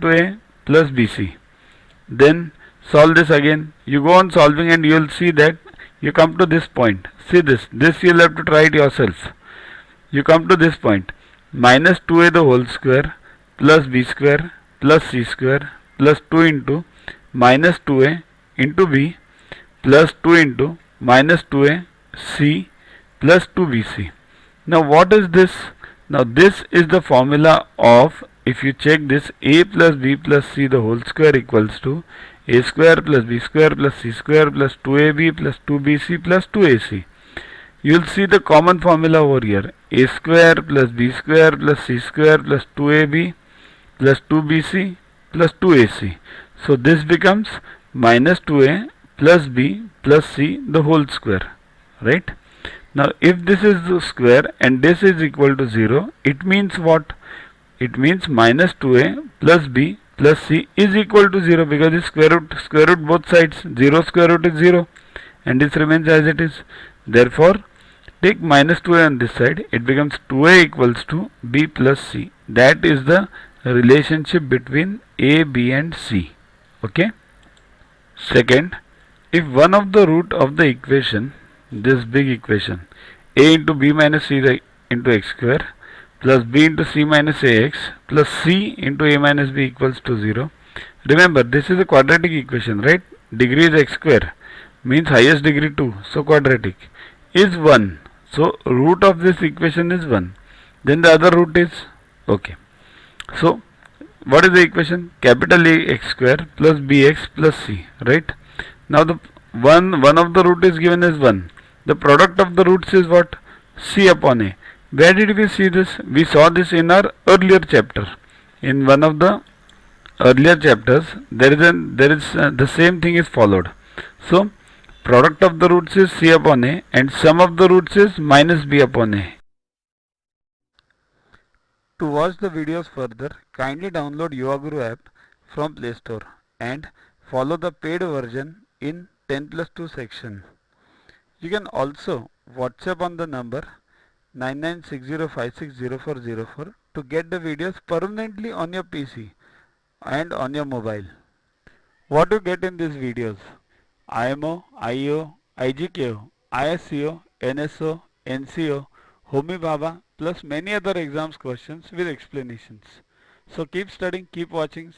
into A plus BC. Then solve this again. You go on solving and you will see that you come to this point. See this. This you will have to try it yourself. You come to this point. Minus 2a the whole square plus b square plus c square plus 2 into minus 2a into b plus 2 into minus 2a c plus 2bc. Now what is this? Now this is the formula of, if you check this, a plus b plus c the whole square equals to a square plus b square plus c square plus 2ab plus 2bc plus 2ac. You will see the common formula over here. A square plus b square plus c square plus 2ab plus 2bc plus 2ac. So this becomes minus 2a plus b plus c the whole square. Right? Now if this is the square and this is equal to 0, it means what? It means minus 2a plus b plus c is equal to 0, because the square root both sides. 0 square root is 0 and this remains as it is. Therefore take minus 2a on this side, it becomes 2a equals to b plus c. That is the relationship between a, b and c. Okay. Second, if one of the root of the equation, this big equation, a into b minus c into x square plus b into c minus ax plus c into a minus b equals to 0. Remember, this is a quadratic equation, right? Degree is x square, means highest degree 2, so quadratic, is 1. So root of this equation is 1. Then the other root is, okay. So what is the equation? Capital A x square plus bx plus c, right? Now the one of the root is given as 1. The product of the roots is what? C upon a. Where did we see this? We saw this in our earlier chapter. In one of the earlier chapters, the same thing is followed. So product of the roots is c upon a and sum of the roots is minus b upon a. To watch the videos further, kindly download YuvaGuru app from Play Store and follow the paid version in 10+2 section. You can also WhatsApp on the number 9960560404 to get the videos permanently on your PC and on your mobile. What you get in these videos? IMO, IO, IGKO, ISCO, NSO, NCO, Homi Bhabha plus many other exams questions with explanations. So keep studying, keep watching.